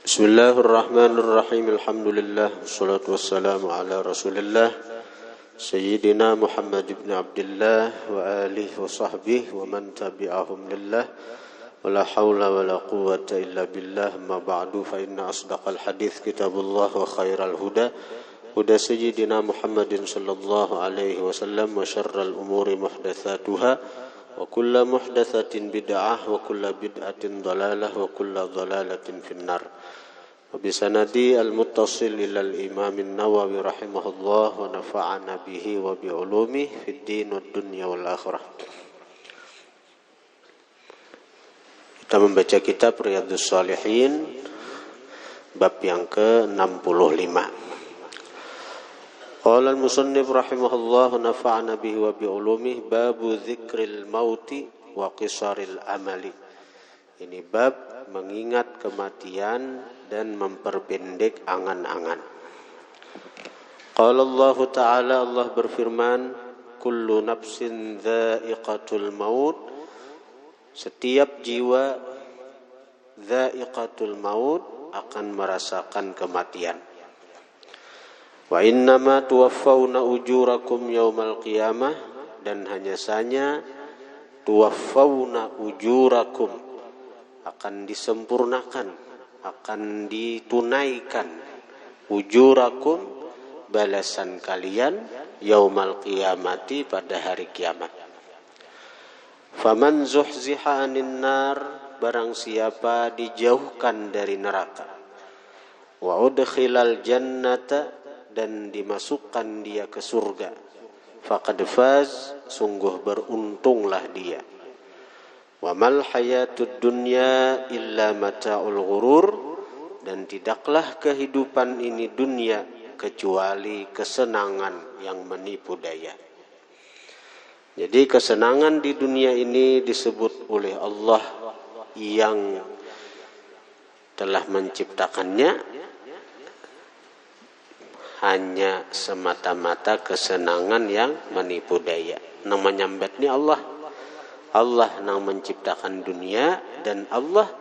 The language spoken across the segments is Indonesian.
Bismillahirrahmanirrahim. Alhamdulillah wassalatu wassalamu ala Rasulillah Sayyidina Muhammad ibn Abdullah wa alihi wa sahbihi wa man tabi'ahum lillah wa la hawla wa la quwwata illa billah. Ma ba'du, fa inna asdaqal hadits kitabullah wa khairal huda huda sayyidina Muhammadin sallallahu alaihi wasallam wa syarral umuri muhdatsatuha wa kullu muhdatsatin bid'ah wa kullu bid'atin dhalalah wa kullu dhalalatin finnar. Wa bisanadi al-muttasil ila al-Imam an-Nawawi rahimahullah wa nafa'ana bihi wa bi ulumihi fid din wad dunya wal akhirah. Kita membaca kitab Riyadhus Shalihin bab yang ke-65. Qala al-musannif rahimahullah nafa'ana bihi wa bi ulumihi babu dzikril mauti wa qisaril amali. Ini bab mengingat kematian dan memperpendek angan-angan. Qala Allah Ta'ala, Allah berfirman, kullu nafsin dha'iqatul maut, setiap jiwa dha'iqatul maut akan merasakan kematian. Wa innama tuwaffawna ujurakum yaumal qiyamah, dan hanya saja tuwaffawna ujurakum, akan disempurnakan, akan ditunaikan, ujurakum, balasan kalian, yaumal qiyamati, pada hari kiamat. Faman zuhziha 'anil nar, barang siapa dijauhkan dari neraka, wa udkhilal jannata, dan dimasukkan dia ke surga, faqad faz, sungguh beruntunglah dia. Wa mal hayatud dunya illa mata'ul ghurur, dan tidaklah kehidupan ini dunia kecuali kesenangan yang menipu daya. Jadi kesenangan di dunia ini disebut oleh Allah yang telah menciptakannya hanya semata-mata kesenangan yang menipu daya. Nang menyambat ni Allah. Allah nang menciptakan dunia, dan Allah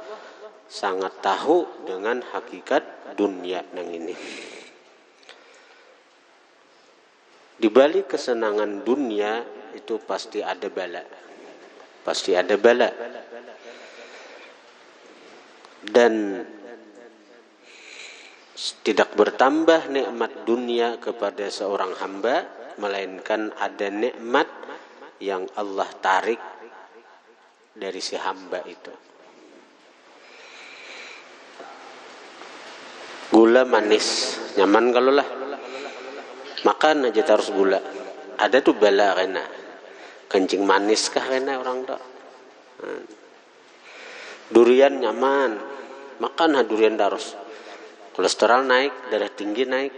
sangat tahu dengan hakikat dunia nang ini. Di balik kesenangan dunia itu pasti ada bala. Pasti ada bala. Dan tidak bertambah nikmat dunia kepada seorang hamba, melainkan ada nikmat yang Allah tarik dari si hamba itu. Gula manis, nyaman kalau lah. Makan aja terus gula. Ada tuh bala kena. Kencing manis kah kena orang tak? Durian nyaman, makan durian terus. Kolesterol naik, darah tinggi naik.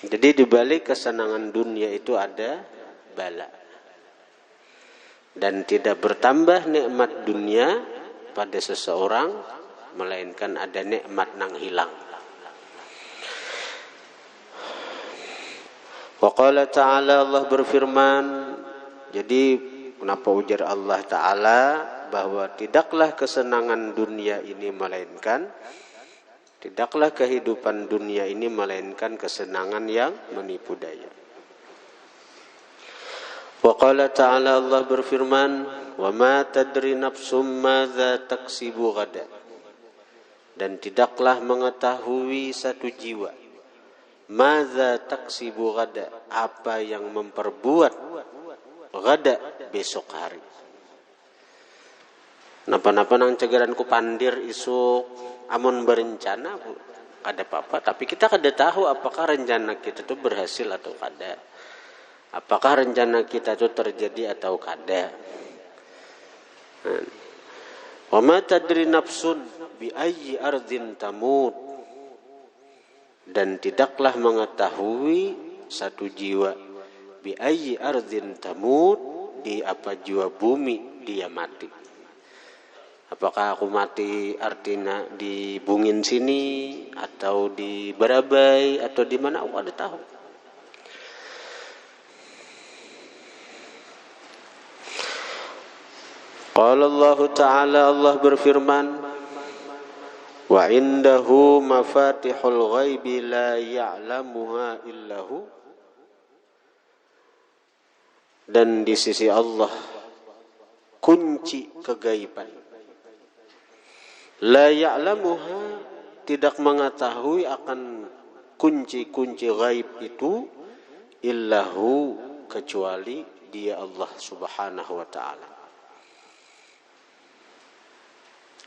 Jadi di balik kesenangan dunia itu ada bala. Dan tidak bertambah nikmat dunia pada seseorang, melainkan ada nikmat nang hilang. Wa qala ta'ala, Allah berfirman. Jadi kenapa ujar Allah Ta'ala bahwa tidaklah kesenangan dunia ini melainkan, tidaklah kehidupan dunia ini melainkan kesenangan yang menipu daya. Wa qala ta'ala, Allah berfirman, wa ma tadri nafsum madza taksibu ghadan, dan tidaklah mengetahui satu jiwa, madza taksibu ghadan, apa yang memperbuat gada, besok hari. Napa-napa nang cegeranku pandir isuk amun berencana kada apa-apa, tapi kita kada tahu apakah rencana kita itu berhasil atau kada. Apakah rencana kita itu terjadi atau kada. Wa ma tadri nafsun bi ayyi ardhin tamut, dan tidaklah mengetahui satu jiwa bi ayyi ardhin tamut, di apa jua bumi dia mati. Apakah aku mati artinya di Bungin sini, atau di Barabai, atau di mana, aku ada tahu. Qala Allah Ta'ala, Allah berfirman, Wa indahu mafatihul ghaibi la ya'lamuha illahu. Dan di sisi Allah kunci kegaiban. La ya'lamuha, tidak mengetahui akan kunci-kunci gaib itu illahu, kecuali dia Allah subhanahu wa ta'ala.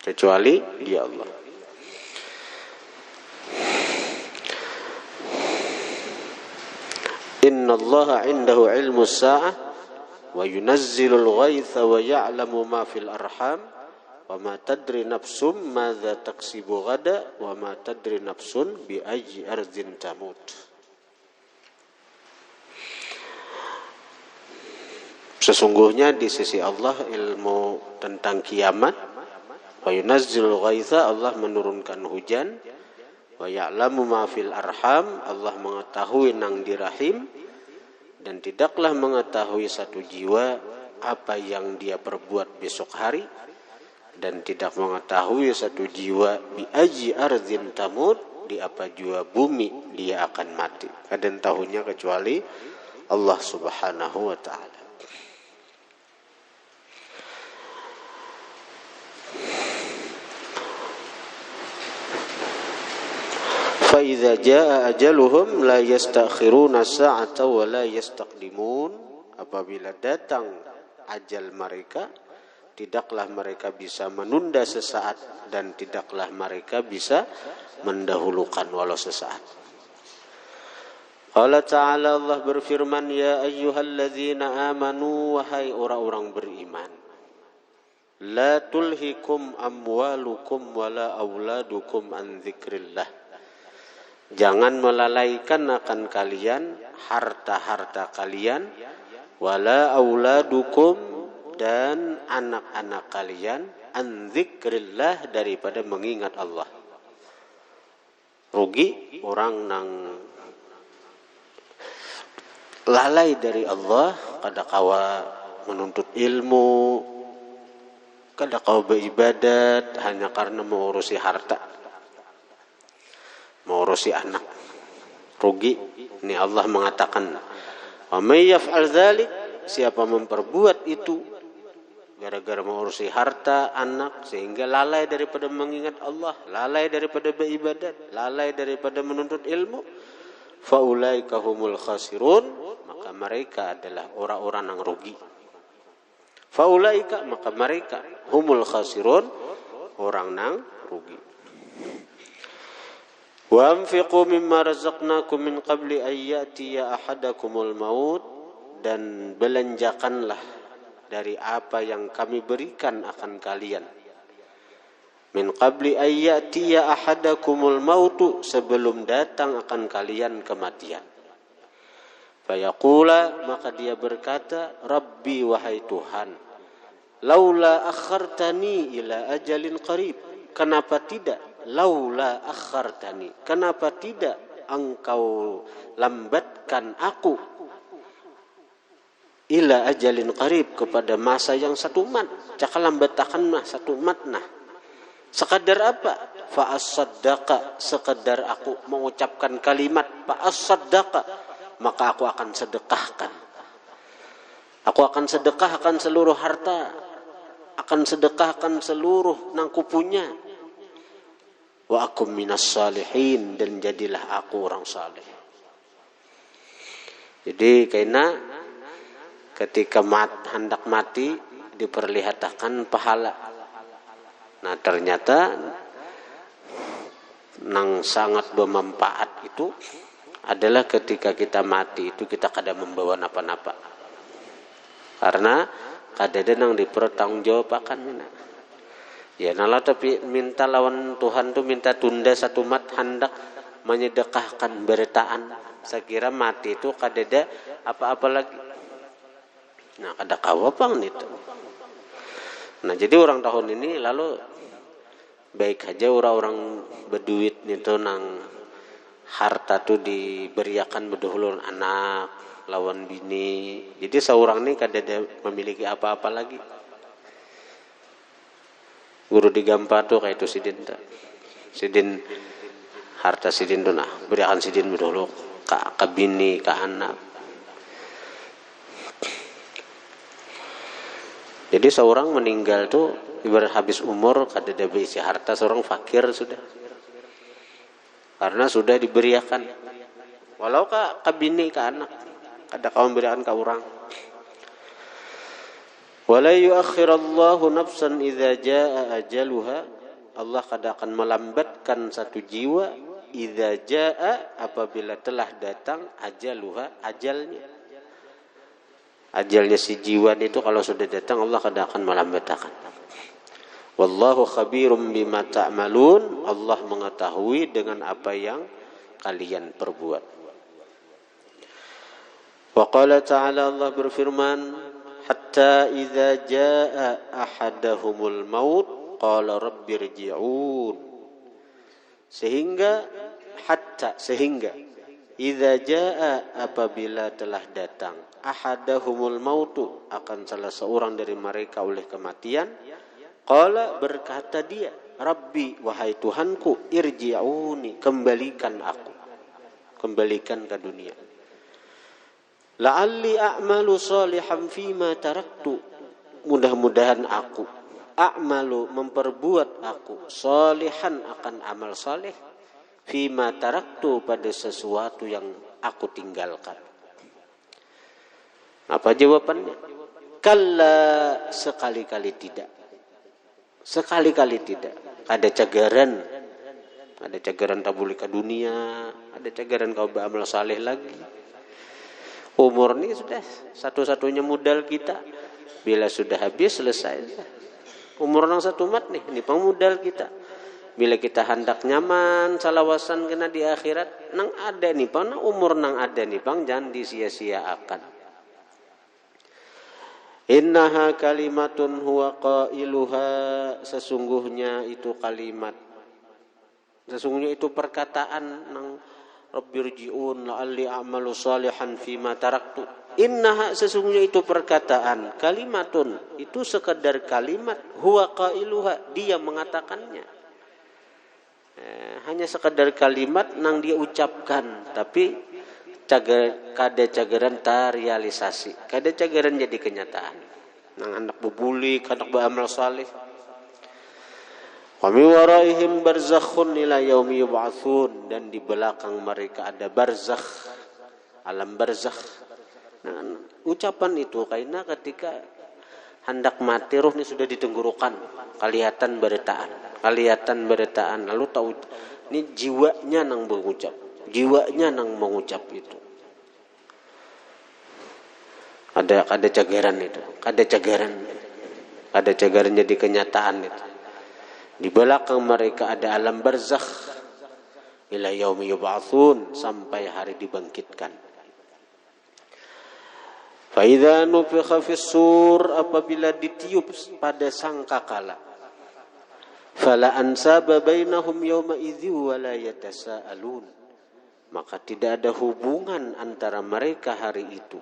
Kecuali dia Allah. Inna allaha indahu ilmu sa'ah wa yunazzilul ghaitha wa ya'lamu ma fil arham wa ma tadri nafsum madza taksibu ghada wa ma tadri nafsun bi ayyi ardhin tamut. Sesungguhnya di sisi Allah ilmu tentang kiamat. Wa yunazzilul ghaitha, Allah menurunkan hujan. Wa ya'lamu ma fil arham, Allah mengetahui nang di rahim. Dan tidaklah mengetahui satu jiwa apa yang dia perbuat besok hari. Dan tidak mengetahui satu jiwa bi ayyi ardhin tamut, di apa jua bumi dia akan mati. Ada tahunya kecuali Allah subhanahu wa ta'ala. فَإِذَا جَاءَ أَجَلُهُمْ لَا يَسْتَأْخِرُونَ سَاعَةً وَلَا يَسْتَقْدِمُونَ. Apabila datang ajal mereka, tidaklah mereka bisa menunda sesaat dan tidaklah mereka bisa mendahulukan walau sesaat. Allah Ta'ala, Allah berfirman, ya ayyuhalladzina amanu, wahai orang-orang beriman, la tulhikum amwalukum wala auladukum an dzikrillah. Jangan melalaikan akan kalian harta-harta kalian, wala auladukum, dan anak-anak kalian, an dzikrillah, daripada mengingat Allah. Rugi orang nang lalai dari Allah, kada kawa menuntut ilmu, kada kawa beribadat hanya karena mengurusi harta, mengurusi anak. Rugi. Ini Allah mengatakan, wa may yaf'al dzalik, siapa memperbuat itu gara-gara mengurusi harta, anak, sehingga lalai daripada mengingat Allah, lalai daripada beribadat, lalai daripada menuntut ilmu, faulaika humul khasirun, maka mereka adalah orang-orang yang rugi. Faulaika, maka mereka, humul khasirun, orang yang rugi. Wa anfiqu mimma razaqnakum min qabli an ya'tiya ahadakumul maut, dan belanjakanlah dari apa yang kami berikan akan kalian. Min qabli an ya'tiya ahadakumul maut, sebelum datang akan kalian kematian. Fayaqula, maka dia berkata, Rabbi, wahai Tuhan, laula akhartani ila ajalin qarib, kenapa tidak? Laula akhartani, kenapa tidak engkau lambatkan aku ila ajalin qarib, kepada masa yang satu mat. Caka lambatakan mah satu mat nah. Sekadar apa? Fa as-saddaqa, sekadar aku mengucapkan kalimat fa as-saddaqa, maka aku akan sedekahkan. Aku akan sedekahkan seluruh harta, akan sedekahkan seluruh nang kupunya. Wa akum minas salihin, dan jadilah aku orang saleh. Jadi karena ketika hendak mati diperlihatkan pahala. Nah ternyata nang sangat bermanfaat itu adalah ketika kita mati itu kita kada membawa napa-napa. Karena kada ada nang dipertanggungjawabkan. Ya nala tapi minta lawan Tuhan tu minta tunda satu mat hendak menyedekahkan beritaan. Saya kira mati itu kada ada apa-apa lagi. Nah kada kawapang itu. Nah jadi orang tahun ini lalu baik aja orang-orang berduit itu nang harta tu diberiakan berdahuluan anak lawan bini. Jadi seorang ini kada ada memiliki apa-apa lagi. Guru digampar tuh kayak itu si dinta. Sidin harta sidin tu berikan sidin dulu ke bini, ke anak. Jadi seorang meninggal tuh ibarat habis umur kada ada berisi harta, seorang fakir sudah. Karena sudah diberikan. Walau ke bini, ke anak, kada kau berikan ke orang. Wala yuakhirallahu nafsan idza jaa ajaluha. Allah kada akan melambatkan satu jiwa idza jaa apabila telah datang ajaluha, ajalnya. Ajalnya si jiwa itu kalau sudah datang Allah kada akan melambatkan. Wallahu khabirum bima ta'malun. Allah mengetahui dengan apa yang kalian perbuat. Wa qala ta'ala, Allah berfirman, hatta idza jaa ahadahumul maut qala rabbirji'un. Sehingga idza jaa apabila telah datang ahadahumul mautu akan salah seorang dari mereka oleh kematian, qala berkata dia, Rabbi wahai Tuhanku, irji'uni kembalikan aku, kembalikan ke dunia. La'alli a'malu salihan fima taraktu, mudah-mudahan aku a'malu memperbuat aku salihan akan amal saleh fima taraktu pada sesuatu yang aku tinggalkan. Apa jawabannya? Kalla, sekali-kali tidak. Sekali-kali tidak. Ada cagaran tak boleh ke dunia, ada cagaran kau beramal saleh lagi. Umur ini sudah satu-satunya modal kita. Bila sudah habis selesai. Umur nang satu mat nih, ini pemodal kita. Bila kita hendak nyaman salawasan kena di akhirat, nang ada nih pang, umur nang ada nih pang, jangan disia-siakan. Innaha kalimatun huwa qailuha, sesungguhnya itu kalimat, sesungguhnya itu perkataan nang rabbirji'un la'alli a'malu salihan fima taraktu. Innaha, sesungguhnya itu perkataan, kalimatun, itu sekadar kalimat, huwa qailuha, dia mengatakannya. Hanya sekadar kalimat nang dia ucapkan, tapi kada cagaran terrealisasi, kada cagaran jadi kenyataan. Nang anak bebulik, anak beramal saleh. Wa min waraihim barzakhun ila yaumi yub'atsun, dan di belakang mereka ada barzakh, alam barzakh. Nah, ucapan itu karena ketika hendak mati ruhnya sudah ditenggorokan, kelihatan beretaan, lalu tahu ini jiwanya nang mengucap, mengucap itu. Ada cagaran itu, ada cagaran jadi kenyataan itu. Di belakang mereka ada alam barzakh ila yaumi yub'atsun, sampai hari dibangkitkan. Fa idza nufikha fis sur, apabila ditiup pada sangkakala, fala ansaba bainahum yawma idzi wa la yatasaalun, maka tidak ada hubungan antara mereka hari itu,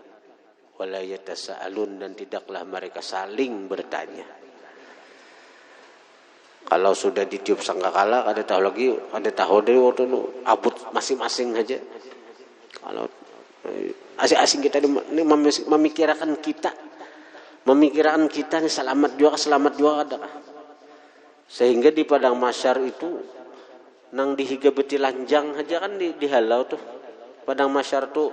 wala yatasaalun, dan tidaklah mereka saling bertanya. Kalau sudah ditiup sangkakala, ada tahu lagi, ada tahu dari waktu itu abut masing-masing aja. Kalau asing-asing kita ini memikirkan kita ini selamat juga ada. Sehingga di padang mahsyar itu nang dihiga beti lanjang aja kan dihalau tuh. Padang mahsyar tuh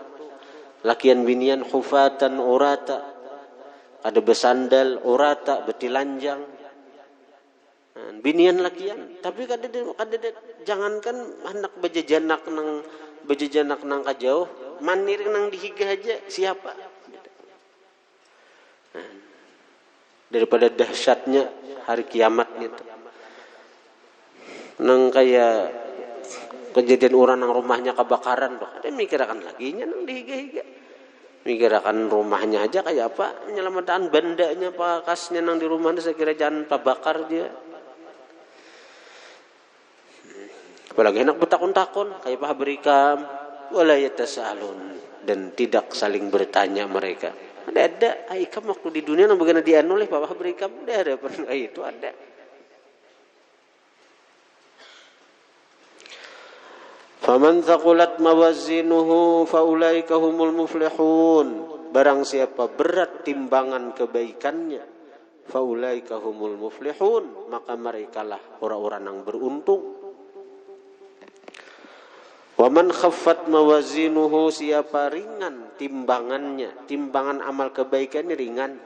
lakian binian hufatan urata, ada besandal urata beti lanjang. Binian lakian, tapi kada jangankan anak bejajanak nang kajauh, manir nang dihiga aja siapa? Daripada dahsyatnya hari kiamat gitu. Nang kayak kejadian orang nang rumahnya kebakaran tuh, ada mikirakan lagi nya nang dihiga-higa. Mikirakan rumahnya aja kayak apa, menyelamatkan bandanya pakasnya nang di rumahnya, saya kira jangan pabakar dia. Apalagi enak bertakun-takun kayak Pak berikam, wala yatasaalun, dan tidak saling bertanya mereka. Ada ikam waktu di dunia nang bagaimana dianu oleh Pak berikam, ada pernah itu ada. Faman thaqulat mawazinuhu faulaika humul muflihun. Barang siapa berat timbangan kebaikannya, faulaika humul muflihun, maka merekalah orang-orang yang beruntung. Waman khaffat mawazinuhu, siapa ringan timbangannya, timbangan amal kebaikannya ringan,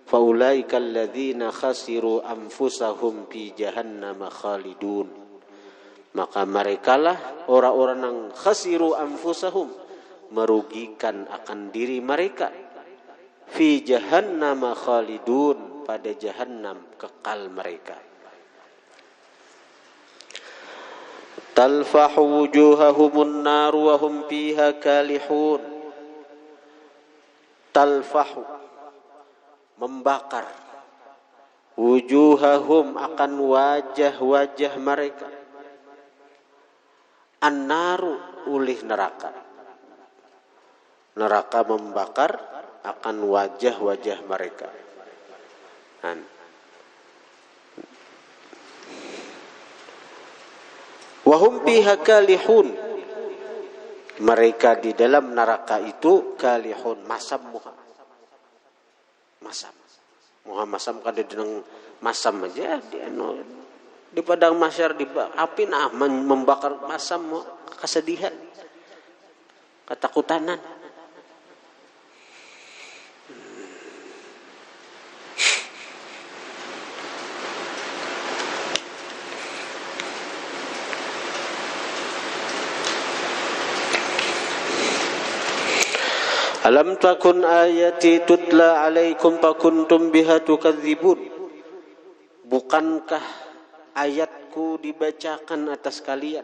faulaika alladzina khasiru anfusahum fi jahannam khalidun, maka merekalah orang-orang yang khasiru anfusahum, merugikan akan diri mereka, fi jahannam khalidun, pada jahannam kekal mereka. Talfahu wujuhahumun naru wa hum fiha kalihun. Talfahu, membakar, wujuhahum, akan wajah-wajah mereka, an-naru, ulih neraka. Neraka membakar akan wajah-wajah mereka. Wahum fiha kalihun, mereka di dalam neraka itu kalihun, masam muha. Masam. Muha masam kada dengan masam aja dia no. Di padang mahsyar di api nah membakar masam, kesedihan, ketakutanan. Alam takun ayati tutla alaikum fakuntum biha tukadzibun. Bukankah ayatku dibacakan atas kalian?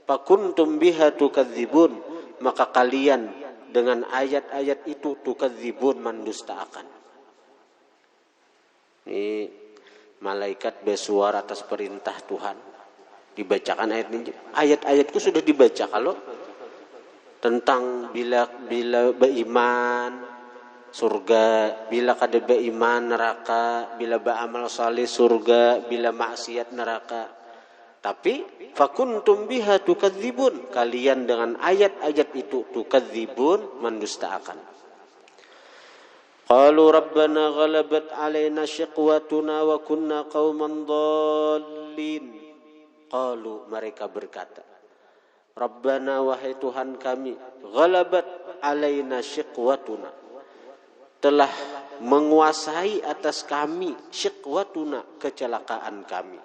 Fakuntum biha tukadzibun, maka kalian dengan ayat-ayat itu tukadzibun, mendustakan. Ini malaikat bersuara atas perintah Tuhan. Dibacakan ayat ini. Ayat-ayatku sudah dibaca kalau tentang bila beriman surga, bila kada beriman neraka, bila beramal saleh surga, bila maksiat neraka. Tapi fakuntum biha tukadzibun, kalian dengan ayat-ayat itu tukadzibun, mendustakan. Qalu rabbana ghalabat alaina shiqwatuna wa kunna qauman dhallin. Qalu, mereka berkata, Rabbana, wahai Tuhan kami, ghalabat alaina syiqwatuna, telah menguasai atas kami, syiqwatuna, kecelakaan kami.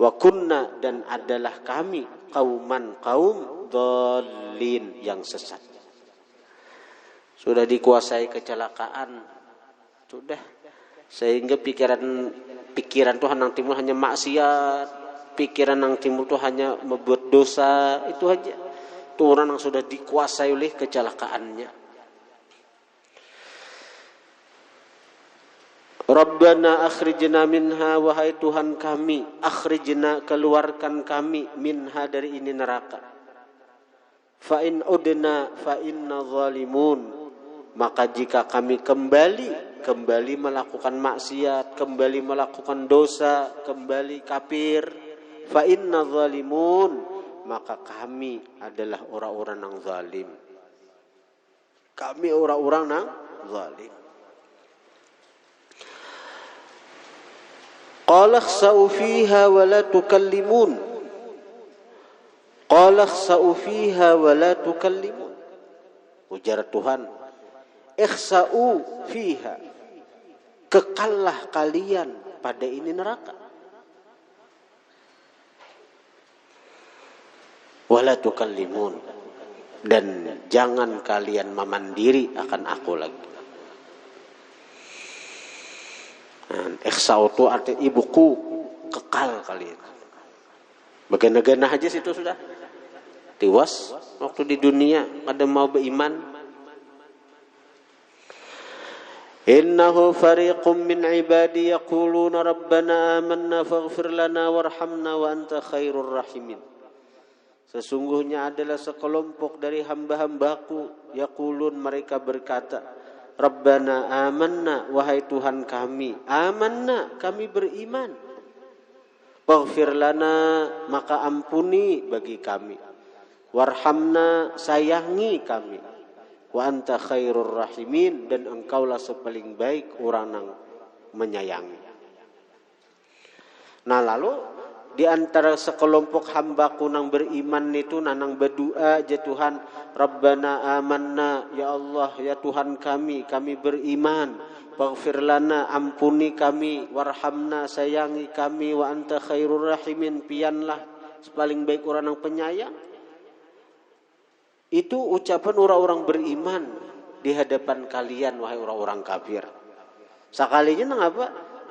Wa kunna, dan adalah kami, kaum dhalin, yang sesat. Sudah dikuasai kecelakaan, sudah, sehingga pikiran Tuhan yang timbul hanya maksiat. Pikiran yang timbul itu hanya membuat dosa, itu aja. Itu orang yang sudah dikuasai oleh kecelakaannya. Rabbana akhrijna minha, wahai Tuhan kami, akhrijna, keluarkan kami, minha, dari ini neraka. Fa in udna fa inna zalimun, maka jika kami kembali melakukan maksiat, kembali melakukan dosa, kembali kafir, fa inna zalimun, maka kami adalah orang-orang yang zalim. Kami orang-orang yang zalim. Qala khsa'u fiha wa la tukallimun. Qala khsa'u fiha wa la tukallimun. Ujar Tuhan, ikhsa'u fiha, kekallah kalian pada ini neraka. Wala tukallimun, dan jangan kalian memandiri akan aku lagi. Ikhsa'u itu arti ibuku, kekal kalian. Bagian-bagian aja situ sudah tiwas waktu di dunia kada mau beriman. Innahu fariqum min ibadi yaquluna rabbana amanna faghfir lana warhamna wa anta khairur rahimin. Sesungguhnya adalah sekelompok dari hamba-hambaku, yaqulun, mereka berkata, Rabbana amanna, wahai Tuhan kami, amanna, kami beriman. Waghfir lana, maka ampuni bagi kami. Warhamna, sayangi kami. Wa anta khairur rahimin, dan engkaulah sepaling baik orang yang menyayangi. Nah lalu di antara sekelompok hambaku nang beriman itu nanang berdoa ya Tuhan, Rabbana amanna, ya Allah ya Tuhan kami beriman. Waghfir lana, ampuni kami. Warhamna, sayangi kami. Wa anta khairur rahimin, pianlah sepaling baik orang yang penyayang. Itu ucapan orang-orang beriman di hadapan kalian wahai orang-orang kafir. Sekalinya nang apa?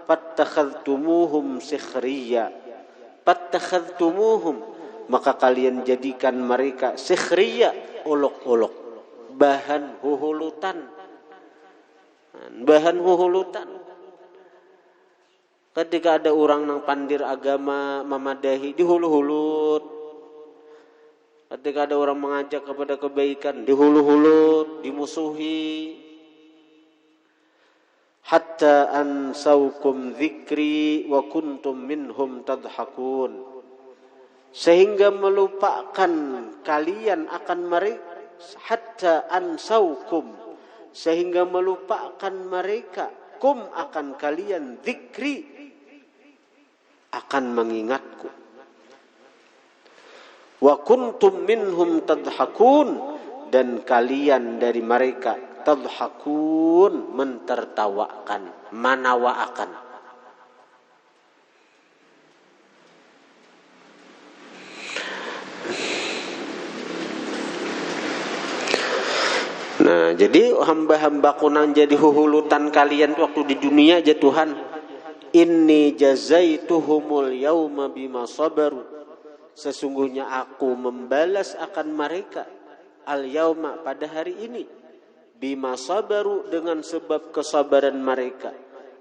Fattakhadtumuhum sikhriya. Fattakhadtumuhum, maka kalian jadikan mereka sikhriya, olok-olok, bahan huhulutan. Bahan huhulutan. Ketika ada orang nang pandir agama mamadahi, dihulu-hulut. Ketika ada orang mengajak kepada kebaikan, dihulu-hulut, dimusuhi. Hatta ansaukum dzikri wa kuntum minhum tadhakun. Sehingga melupakan kalian akan mereka. Hatta ansaukum, sehingga melupakan mereka kum akan kalian, dzikri akan mengingatku. Wa kuntum minhum tadhakun, dan kalian dari mereka tadhakun, mentertawakan, manawaakan. Nah, jadi hamba-hambaku nang jadi huhulutan kalian waktu di dunia aja Tuhan. Inni jazaituhumul yauma bima sabaru. Sesungguhnya aku membalas akan mereka al-yauma, pada hari ini, bima sabaru, dengan sebab kesabaran mereka,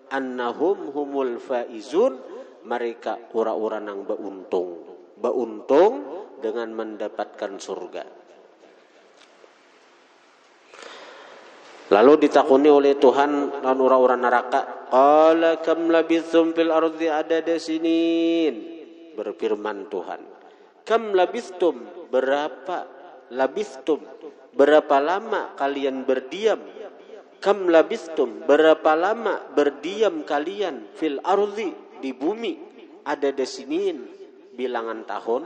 annahum humul faizun, mereka orang-orang yang beruntung dengan mendapatkan surga. Lalu ditakuni oleh Tuhan dan orang-orang neraka, qala kam labithum fil ardi adada sinin. Berfirman Tuhan, kam labithum, berapa lama kalian berdiam. Kam labithum, berapa lama berdiam kalian, fil ardi, di bumi, adada sinin, bilangan tahun.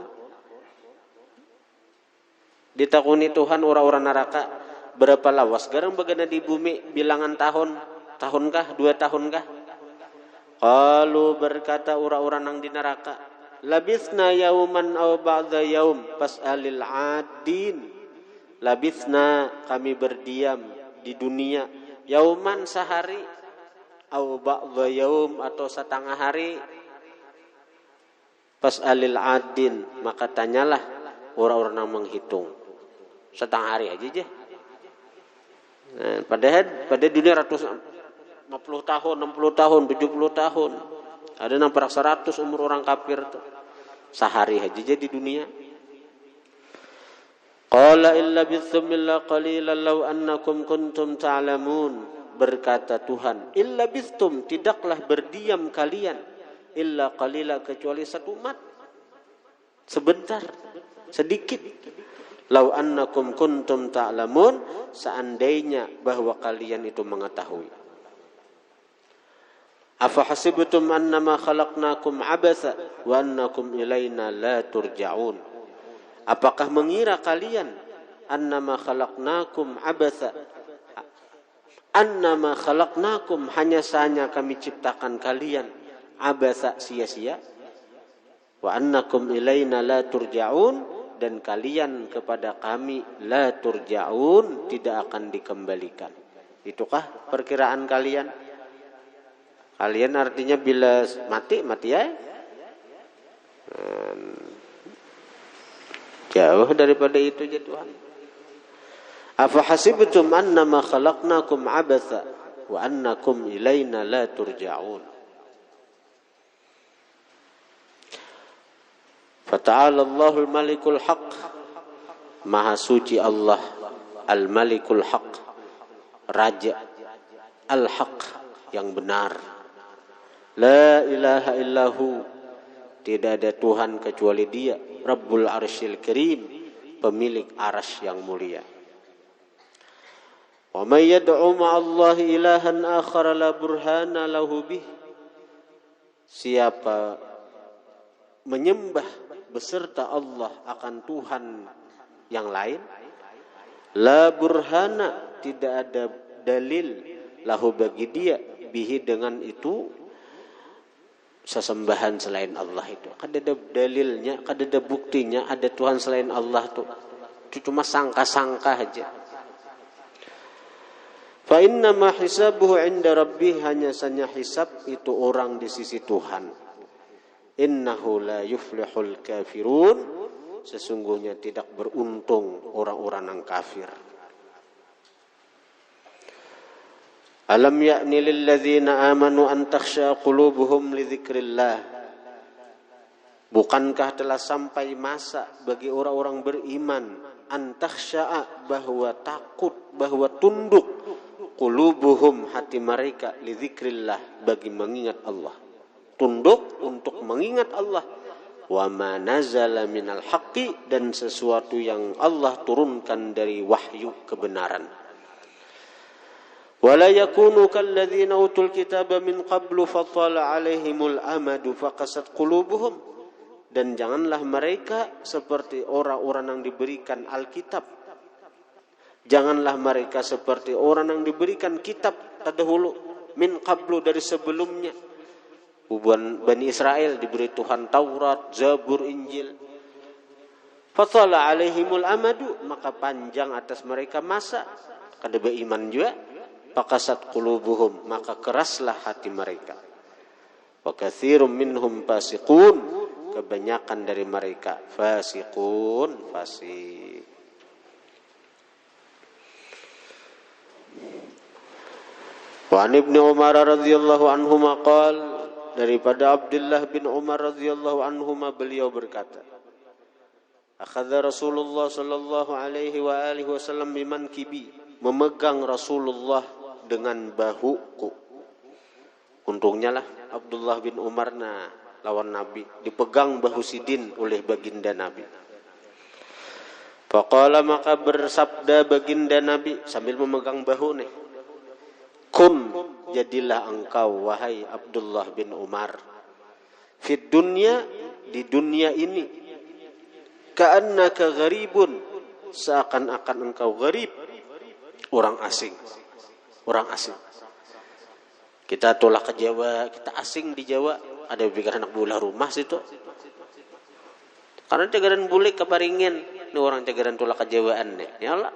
Ditakuni Tuhan orang-orang neraka, berapa lawas garang bagana di bumi, bilangan tahunkah, 2 tahunkah? Qalu, berkata orang-orang yang di neraka, labithna yauman aw ba'da yaum fas'alil 'adin. Labithna, kami berdiam di dunia, yauman, sehari, aw ba'da yaum, atau setengah hari, fas'alil 'adin, maka tanyalah orang-orang yang menghitung. Setengah hari aja. Nah, pada dunia ratus 50 tahun, 60 tahun, 70 tahun. Ada yang 100 umur orang kafir tuh. Sehari aja di dunia. Qala illa bithum illa qalilan law annakum kuntum ta'lamun. Berkata Tuhan, illa bithum, tidaklah berdiam kalian, illa qalila, kecuali 1 mat. Sebentar, sedikit. Lau annakum kuntum ta'lamun, seandainya bahwa kalian itu mengetahui. Afa hasibtum annama khalaqnakum abatha wa annakum ilaina la turja'un. Apakah mengira kalian annama khalaqnakum abatha, annama khalaqnakum, hanya saja kami ciptakan kalian, abatha, sia-sia, wa annakum ilaina la turja'un, dan kalian kepada kami la turja'un, tidak akan dikembalikan. Itukah perkiraan kalian? Kalian artinya bila mati ya. Jauh daripada itu ya Tuhan. Afa hasibtum annama khalaqnakum abatha wa annakum ilaina la turja'un. Fata'ala Allahul Malikul Haq, Maha suci Allah Al-Malikul Haq, Raja Al-Haq yang benar. La ilaha illahu, Tidak ada Tuhan kecuali Dia, Rabbul Arsyil Karim, pemilik arasy yang mulia. Wa may yad'u ma'allahi ilahan akhar la burhana lahu bih. Siapa menyembah beserta Allah akan Tuhan yang lain, la burhana, tidak ada dalil lahu bagi dia, bihi dengan itu sesembahan selain Allah itu. Kada ada dalilnya, kada ada buktinya ada Tuhan selain Allah tuh. Itu cuma sangka-sangka aja. Fa inna ma hisabuhu 'inda rabbih, hanya saja hisab itu orang di sisi Tuhan. Innahu la yuflihul kafirun, sesungguhnya tidak beruntung orang-orang yang kafir. Alam ya'ni lil ladzina amanu an takhsha qulubuhum li dzikrillah. Bukankah telah sampai masa bagi orang-orang beriman an takhsha'a, bahwa takut, bahwa tunduk, qulubuhum, hati mereka, li dzikrillah, bagi mengingat Allah. Tunduk untuk mengingat Allah. Wa ma nazala minal haqqi, dan sesuatu yang Allah turunkan dari wahyu kebenaran. Wala yakunu kalladzina utul kitaba min qablu fatala alaihimul amadu faqasat qulubuhum, dan janganlah mereka seperti orang-orang yang diberikan Alkitab. Janganlah mereka seperti orang yang diberikan kitab terdahulu, min qablu, dari sebelumnya. Bani Israel diberi Tuhan Taurat, Zabur, Injil. Fatala alaihimul amadu, maka panjang atas mereka masa, kada beriman juga. Faqasat qulubuhum, maka keraslah hati mereka. Wa katsirum minhum fasiqun, kebanyakan dari mereka fasiqun, fasik. Wa an Ibnu Umar radhiyallahu anhuma qala, daripada Abdullah bin Umar radhiyallahu anhuma beliau berkata, akhadha Rasulullah sallallahu alaihi wa alihi wasallam bimankibi, memegang Rasulullah dengan bahuku. Untungnya lah Abdullah bin Umar lawan Nabi, dipegang bahu sidin oleh baginda Nabi. Faqala, maka bersabda baginda Nabi sambil memegang bahu nih, kun, jadilah engkau wahai Abdullah bin Umar, fid dunya, di dunia ini, ka'annaka gharibun, seakan-akan engkau gharib, orang asing. Orang asing. Kita tolak ke Jawa, kita asing di Jawa, ada yang pikir anak bulah rumah situ. Karena tegaran bulik keparingin, ini orang tegaran tolak ke Jawaan nih. Ya Allah.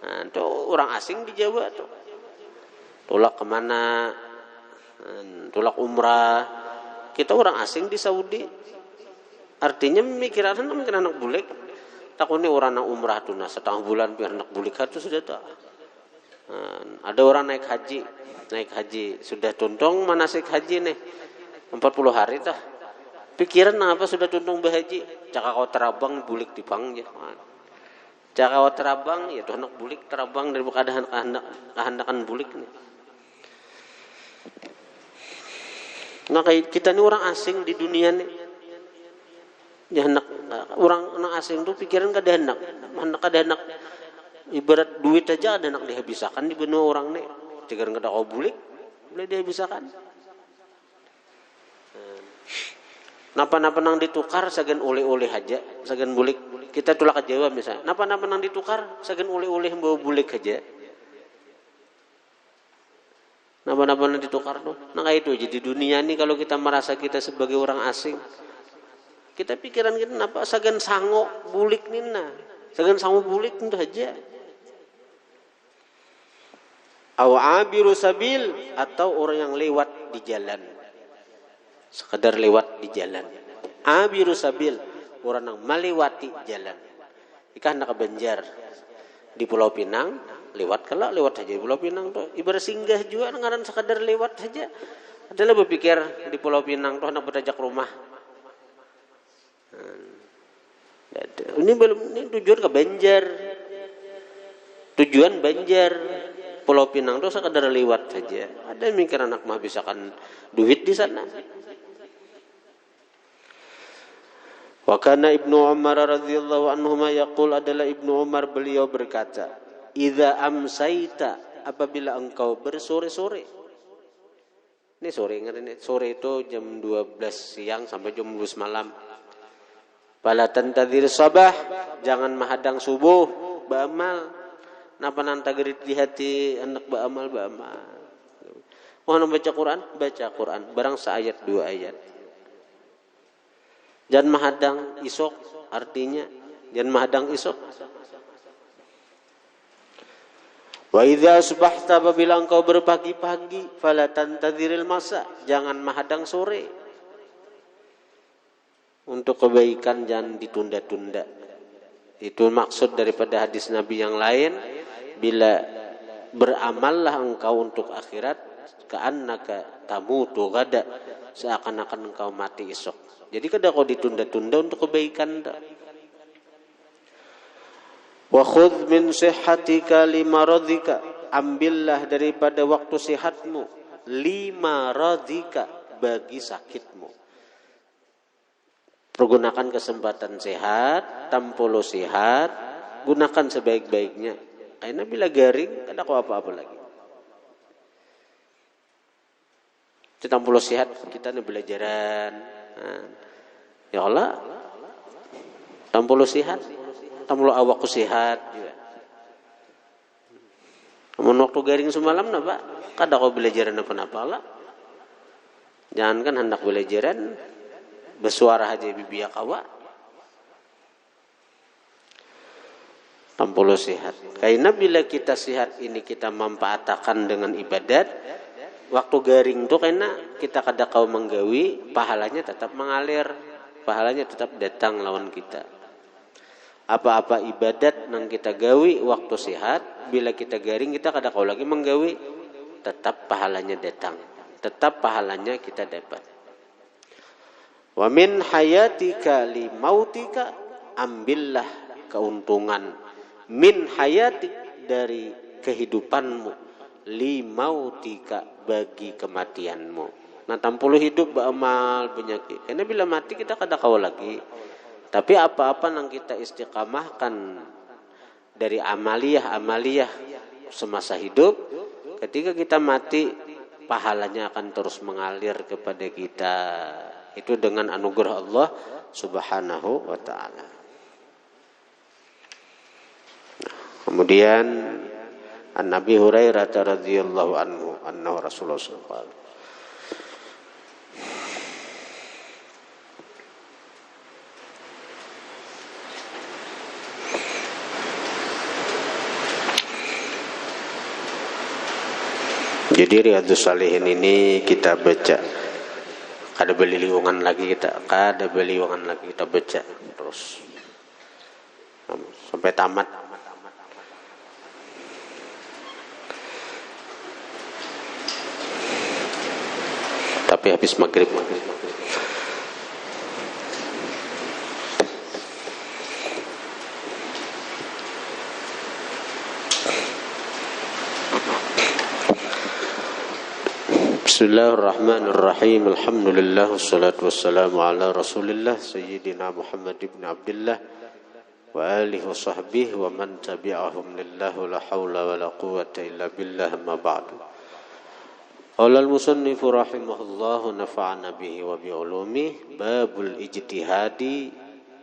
Nah, itu orang asing di Jawa tuh. Tolak kemana? Tolak umrah. Kita orang asing di Saudi. Artinya memikiran anak bulik. Takutnya orang anak umrah tuh, setengah bulan biar anak bulik itu sudah tak. Ada orang naik haji sudah tuntung manasik haji nih 40 hari tah. Pikiran apa sudah tuntung berhaji, cakak kau terabang bulik di pang ya. Cakak kau terabang ya tuh anak bulik terabang dari kehendakan bulik nih. Nah kita ini orang asing di dunia nih. Ya orang asing tuh pikiran kada hendak ibarat duit aja ada nak dihabiskan di benua orang nih. Jangan kada kau bulik boleh dihabiskan. Napa-napa nang ditukar sagan oleh-oleh aja, sagan bulik. Kita tulak ke Jawa misalnya. Napa-napa nang ditukar sagan oleh-oleh bawa bulik aja. Napa-napa nang ditukar tuh. Nah kayak itu aja di dunia ini, kalau kita merasa kita sebagai orang asing, kita pikiran kita napa sagan sango bulik nina. Sagan sango bulik itu aja. Awabiru sabil, atau orang yang lewat di jalan, sekedar lewat di jalan. Abiru sabil, orang yang melewati jalan. Jika hendak ke Banjar di Pulau Pinang, lewat aja di Pulau Pinang tuh ibarat singgah juga, ngaran sekedar lewat saja. Adalah berpikir di Pulau Pinang tuh hendak berajak rumah. Ini tujuan ke Banjar, tujuan Banjar. Pulau Pinang itu sekadar lewat saja. Ada yang mikir anak mah bisa kan duit di sana. Wa kana Ibnu Umar radhiyallahu anhuma yaqul, adalah Ibnu Umar beliau berkata, idza amsaita, apabila engkau bersore-sore. Ini sore, ingat ini, sore itu jam 12 siang sampai jam 12 malam. Fala tantadhir sabah, jangan menghadang subuh, ba'amal. Napa nantagerit di hati anak ba'amal. Mau baca Quran, baca Quran, barang seayat 2 ayat. Jangan menghadang isok, artinya jangan menghadang isok. Wa idza subahta, apabila engkau berpagi-pagi, fala tantadhiril masa, jangan menghadang sore. Untuk kebaikan jangan ditunda-tunda. Itu maksud daripada hadis Nabi yang lain, bila beramallah engkau untuk akhirat, ka'annaka tamutu gada, seakan-akan engkau mati esok. Jadi kada kau ditunda-tunda untuk kebaikan. Wa khudh min sihhatika limaradika, ambillah daripada waktu sehatmu, limaradika, bagi sakitmu. Pergunakan kesempatan sehat, tampolo sehat, gunakan sebaik-baiknya. Karena bila garing, kada kau apa-apa lagi. Tampolo sehat, kita ni belajaran. Ya Allah, tampolo sehat, tampolo awakku sehat juga. Namun waktu garing semalam napa? Kada kau belajaran apa-apa lah. Jangan kan hendak belajaran bersuara aja bibiak kawa. Tampolo sehat. Karena bila kita sehat ini kita memanfaatkan dengan ibadat, waktu garing itu karena kita kada kau menggawi, pahalanya tetap mengalir, pahalanya tetap datang lawan kita. Apa-apa ibadat nang kita gawi waktu sehat, bila kita garing kita kada kau lagi menggawi, tetap pahalanya datang, tetap pahalanya kita dapat. Wa min hayatika li mautika, ambillah keuntungan min hayatik, dari kehidupanmu, li mautika, bagi kematianmu. Nah, tampulu hidup beramal penyakit. Karena bila mati kita kada kau lagi. Tapi apa-apa yang kita istiqamahkan dari amaliyah semasa hidup, ketika kita mati pahalanya akan terus mengalir kepada kita. Itu dengan anugerah Allah Subhanahu wa taala. Kemudian An-Nabi Hurairah radhiyallahu anhu anna Rasulullah sallallahu alaihi wasallam. Jadi Riyadhus Shalihin ini kita baca, kada beli liwangan lagi kita baca terus sampai tamat. Tapi habis maghrib. Bismillahirrahmanirrahim. Alhamdulillah wassalatu wassalamu ala Rasulillah Sayyidina Muhammad ibn Abdullah wa alihi wa sahbihi wa man tabi'ahum lillah la hawla wa la quwwata illa billah, ma ba'du. Qala al-musannif rahimahullah nafa'ana bihi wa bi ulumihi. Babul ijtihadi,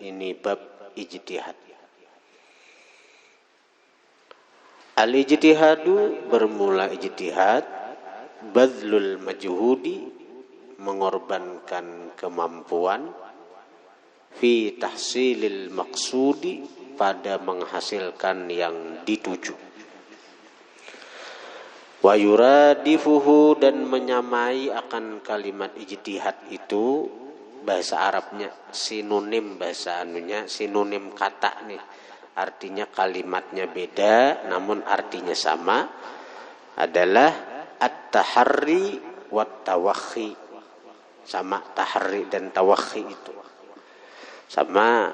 ini bab ijtihad. Al-ijtihadu, bermula ijtihad, badlul majhudi, mengorbankan kemampuan, fi tahsilil maqsudi, pada menghasilkan yang dituju. Wa yuradifuhu, dan menyamai akan kalimat ijtihad itu bahasa Arabnya sinonim, bahasa anunya sinonim kata nih, artinya kalimatnya beda namun artinya sama, adalah at-taharri wat tawakhi. Sama, taharri dan tawakhi itu sama,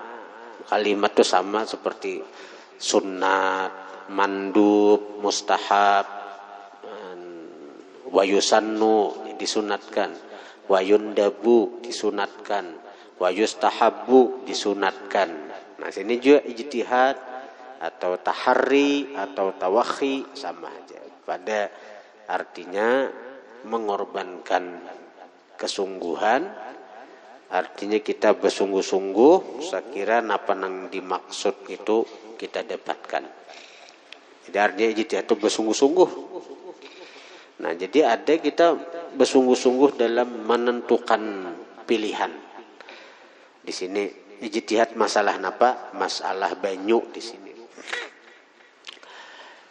kalimat itu sama seperti sunnat, mandub, mustahab, wayusannu disunatkan, wayundabu disunatkan, wa yustahabbu disunatkan. Nah, sini juga ijtihad atau taharri atau tawakhi sama aja. Pada artinya mengorbankan kesungguhan, artinya kita bersungguh-sungguh sekira apa yang dimaksud itu kita dapatkan. Jadi artinya ijtihad itu bersungguh-sungguh. Nah, jadi ada kita bersungguh-sungguh dalam menentukan pilihan. Di sini ijtihad masalah apa? Masalah banyu di sini.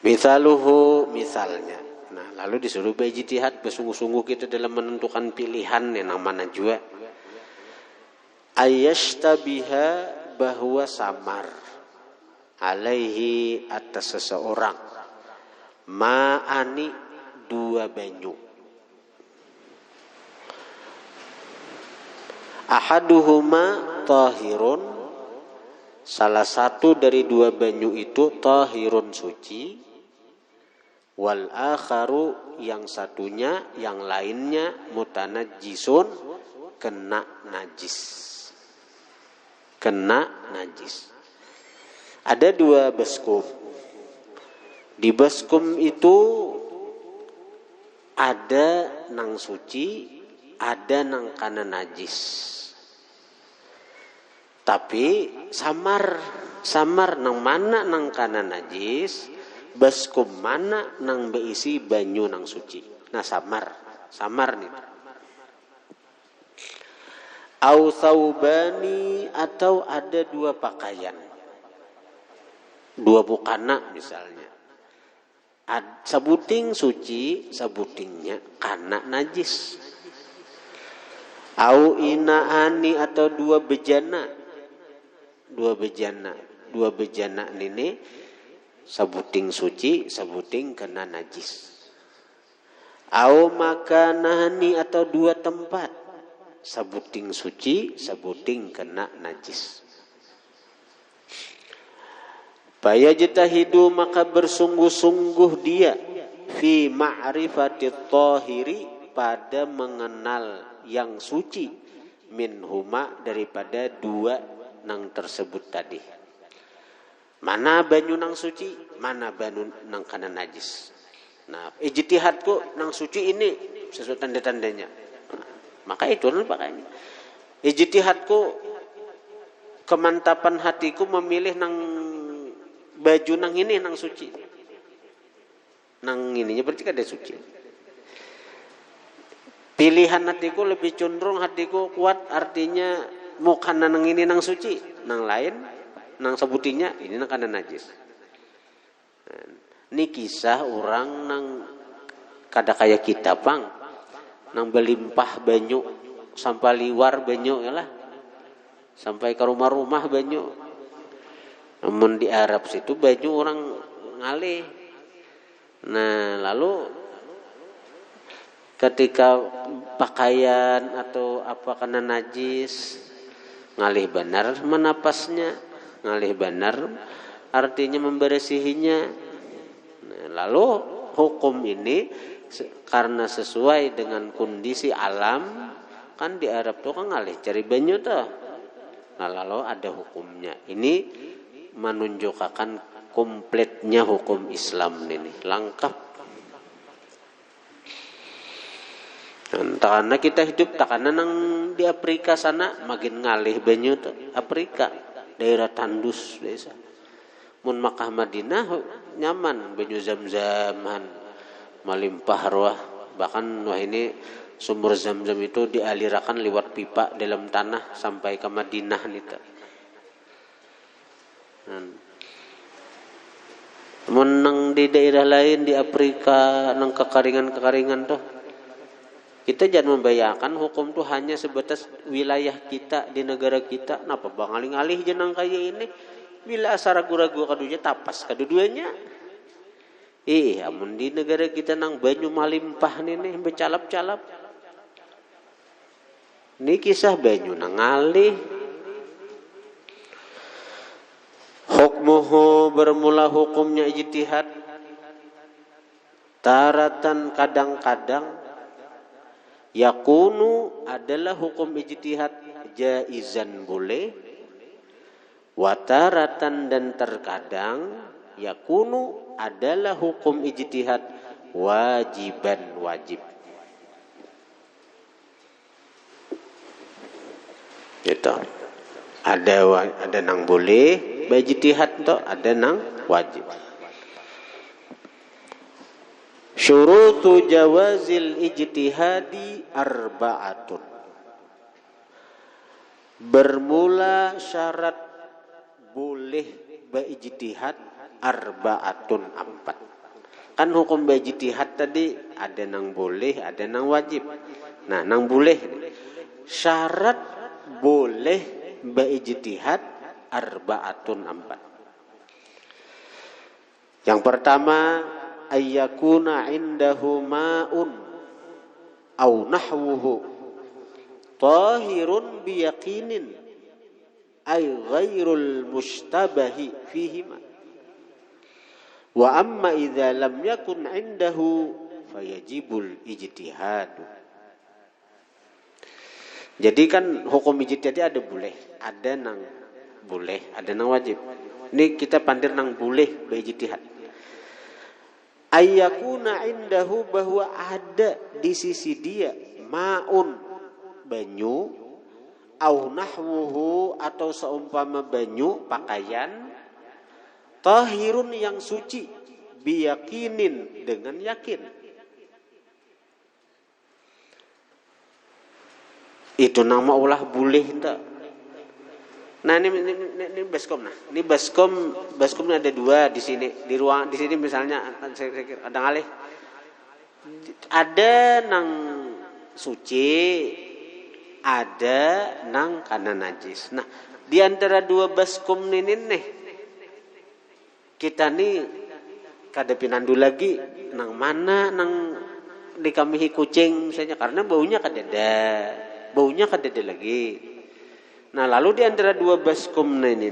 Misaluhu, misalnya. Nah, lalu disuruh berijtihad bersungguh-sungguh kita dalam menentukan pilihan yang mana juga. Ayyashtabiha, bahwa samar alaihi atas seseorang ma'ani, dua banyu. Ahaduhuma tahirun, salah satu dari dua banyu itu tahirun suci, wal akharu, yang satunya yang lainnya mutanajjisun, kena najis. Ada dua baskum. Di baskum itu ada nang suci, ada nang kana najis. Tapi samar nang mana nang kana najis, baskum mana nang beisi banyu nang suci. Nah, samar nih. Au saubani, atau ada dua pakaian, dua bukana misalnya. Sabuting suci, sabutingnya kana najis. Au inaani, atau dua bejana ini sabuting suci, sabuting kena najis. Au makanani, atau dua tempat, sabuting suci, sabuting kena najis. Fayajtahidu, maka bersungguh-sungguh dia fi ma'rifatit tahiri, pada mengenal yang suci, minhuma, daripada dua nang tersebut tadi. Mana banyu nang suci, mana banyu nang kana najis. Nah, ijtihadku nang suci ini sesuai tanda-tandanya. Maka itu pakainya. Ijtihadku, kemantapan hatiku memilih nang baju nang ini nang suci. Nang ininya berarti kada suci. Pilihan hatiku lebih cenderung hatiku kuat, artinya muka nang ini nang suci, nang lain nang sebutinya ini nang kana najis. Ini kisah orang nang kada kaya kita pang, nang belimpah banyu sampai liwar banyu ya lah, sampai ke rumah-rumah banyu. Namun di Arab situ banyu orang ngalih. Nah, lalu ketika pakaian atau apa kena najis, ngalih benar menapasnya, ngalih benar artinya membersihinya. Nah, lalu hukum ini karena sesuai dengan kondisi alam, kan di Arab tuh kan ngalih cari banyu tuh. Nah, lalu ada hukumnya. Ini menunjukkan kompletnya hukum Islam ini, lengkap. Karena kita hidup karena nang di Afrika sana makin ngalih banyu tuh. Afrika daerah tandus biasa. Mun Makkah Madinah nyaman banyu zam-zaman melimpah ruah. Bahkan wah ini sumur zam-zam itu dialirkan lewat pipa dalam tanah sampai ke Madinah nih. Menang di daerah lain di Afrika nang kekeringan tuh, kita jangan membayangkan hukum tuh hanya sebatas wilayah kita di negara kita. Napa bang alih-alih jenang kaya ini bila asa ragu-ragu kadunya tapas kaduduanya. Amun di negara kita nang banyu malimpah nih becalap-calap. Ini kisah banyu nang alih. Hukmuhu, bermula hukumnya ijtihad. Taratan, kadang-kadang yakunu adalah hukum ijtihad jaizan boleh, wataratan dan terkadang yakunu adalah hukum ijtihad wajiban wajib. Gitu. Ada nang boleh ijtihad to, ada nang wajib. Syurutu jawazil ijtihadi arba'atun. Bermula syarat boleh berijtihad arba'atun 4. Kan hukum berijtihad tadi ada nang boleh, ada nang wajib. Nah, nang boleh syarat boleh berijtihad arba'atun 4. Yang pertama, ayyakuna indahu ma'un aw nahwuhu tahirun biyaqinin ay ghairul mushtabahi fihima. Wa amma idza lam yakun indahu fayajibul ijtihad. Jadi kan hukum ijtihad ada boleh, ada nang boleh, ada nang wajib. Ini kita pandir nang boleh berijtihad. Ayyakuna indahu, bahwa ada di sisi dia maun banyu, au nahwuhu atau seumpama banyu pakaian, tahirun yang suci, biyakinin dengan yakin. Itu nama ulah boleh enggak? Nah ini baskom. Nah ini baskomnya ada 2 di sini, di ruang di sini misalnya kadang alih ada nang suci, ada nang kana najis. Nah di antara 2 baskom ini nih kita nih kada pinandu lagi nang mana nang dikamihi kucing misalnya, karena baunya kadada lagi. Nah lalu di antara 2 baskom ini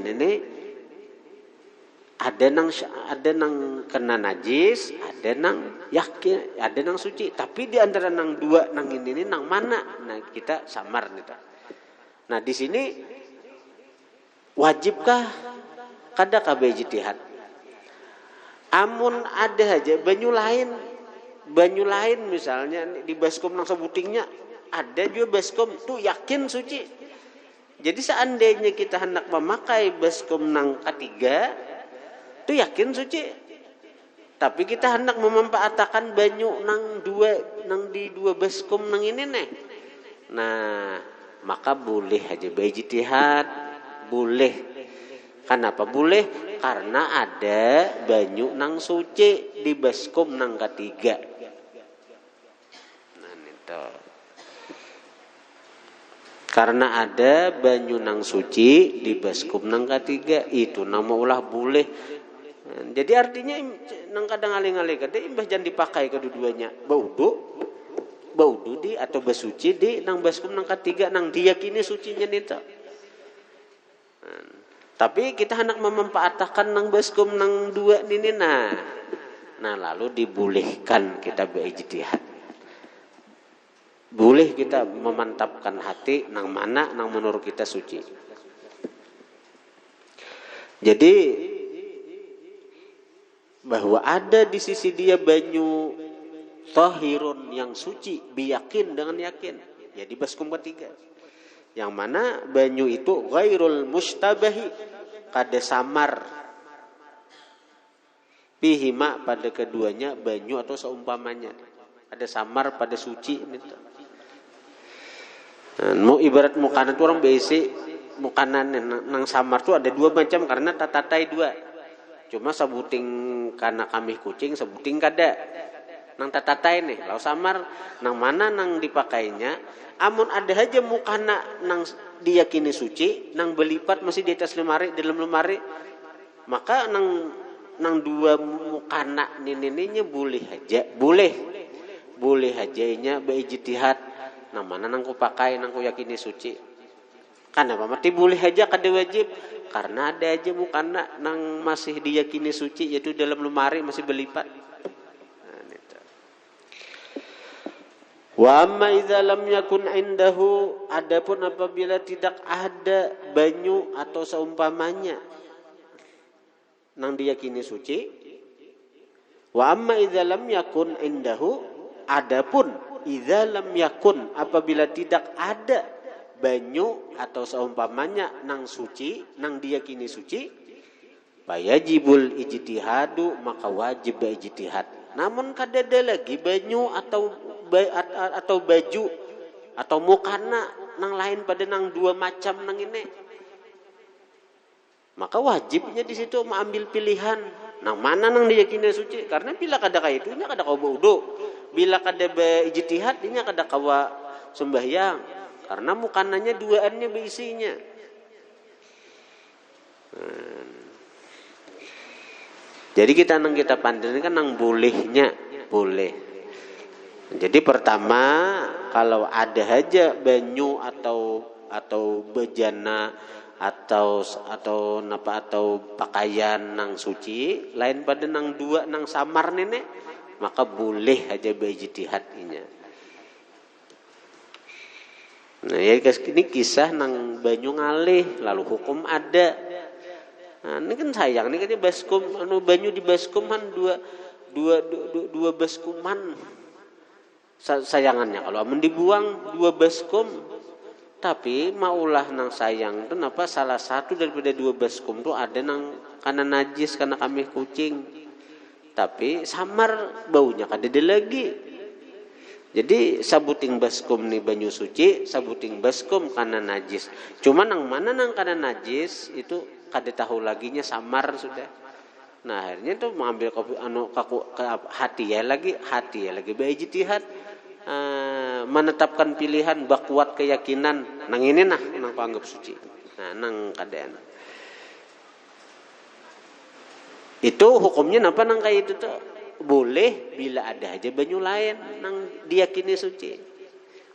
ada nang kena najis, ada nang yakin, ada nang suci. Tapi di antara nang 2 nang ini nang mana? Nah kita samar nih. Nah di sini wajibkah kada kabeh ijtihad? Amun ada aja banyu lain misalnya di baskom nang sebutingnya ada juga baskom tuh yakin suci. Jadi seandainya kita hendak memakai baskom nang ketiga, itu yakin suci. Tapi kita hendak memanfaatkan banyu nang di 2 baskom nang ini nih. Nah, maka boleh aja berijtihad, boleh. Kenapa boleh? Karena ada banyu nang suci di baskom nang ketiga. Nah, itu. Karena ada banyu nang suci di baskom nang ketiga, itu nama ulah boleh. Jadi artinya nang kadang aling-aling kada imbah jangan dipakai kedua-duanya. Baudu di atau basuci di nang baskom nang ketiga nang diyakini sucinya nita. Tapi kita hendak memanfaatkan nang baskom nang 2 ini nah lalu dibolehkan kita berijtihad. Boleh kita memantapkan hati nang mana nang menurut kita suci. Jadi bahwa ada di sisi dia banyu tahirun yang suci, biyakin dengan yakin. Jadi baskom ketiga. Yang mana banyu itu ghairul mustabahi, kada samar. Pihima pada keduanya banyu atau seumpamanya. Ada samar pada suci. Mau ibarat mukanan itu orang basic mukanan nang samar tuh ada 2 macam karena tatatai 2. Cuma sebuting karena kami kucing sebuting kada. Nang tatatai nih, lau samar nang mana nang dipakainya. Amun ada aja mukana nang diyakini suci, nang belipat masih di atas lemari, di dalam lemari, maka nang 2 mukana nininya boleh hajanya beijtihad. Nang mana nang ku pakai, nang ku yakini suci. Kenapa mati boleh aja kada wajib? Karena ada aja mukana nang masih diyakini suci, yaitu dalam lemari masih berlipat. Wa amma idza lam yakun indahu, adapun apabila tidak ada banyu atau seumpamanya nang diyakini suci. Wa amma idza lam yakun indahu, adapun idza lam yakun apabila tidak ada banyu atau seumpamanya nang suci, nang diyakini suci, fayajibul ijtihadu, maka wajib ijtihad. Namun kadada lagi banyu atau baju atau mukana nang lain pada nang dua macam nang ini, maka wajibnya di situ mengambil pilihan nang mana nang diyakini suci. Karena bila kada kaya itu nya kada kawa wudu, bila kada ijtihad nya kada kawa sembahyang, karena mukananya duaannya beisinya. Jadi kita pandang kan nang bolehnya, boleh. Jadi pertama kalau ada aja banyu atau bejana atau pakaian nang suci lain pada nang dua nang samar nenek, maka boleh aja beijtihadnya. Nah ya ini kisah nang banyu ngalih lalu hukum ada. Nah, ini kan sayang ini kan baskom banyu di baskom kan dua baskuman. Sayangannya kalau amun dibuang dua baskom, tapi maulah nang sayang itu napa salah satu daripada dua baskom itu ada nang karena najis karena kami kucing, tapi samar baunya kadede lagi. Jadi sabuting baskom nih banyu suci, sabuting baskom karena najis. Cuma nang mana nang karena najis itu kada tahu laginya samar sudah. Nah akhirnya tuh mengambil hati ya lagi beijtihad, menetapkan pilihan bakuat keyakinan nang ini nang panggap suci. Nah nang kadaan itu hukumnya napa nang kayak itu tuh boleh bila ada aja banyu lain nang diyakini suci.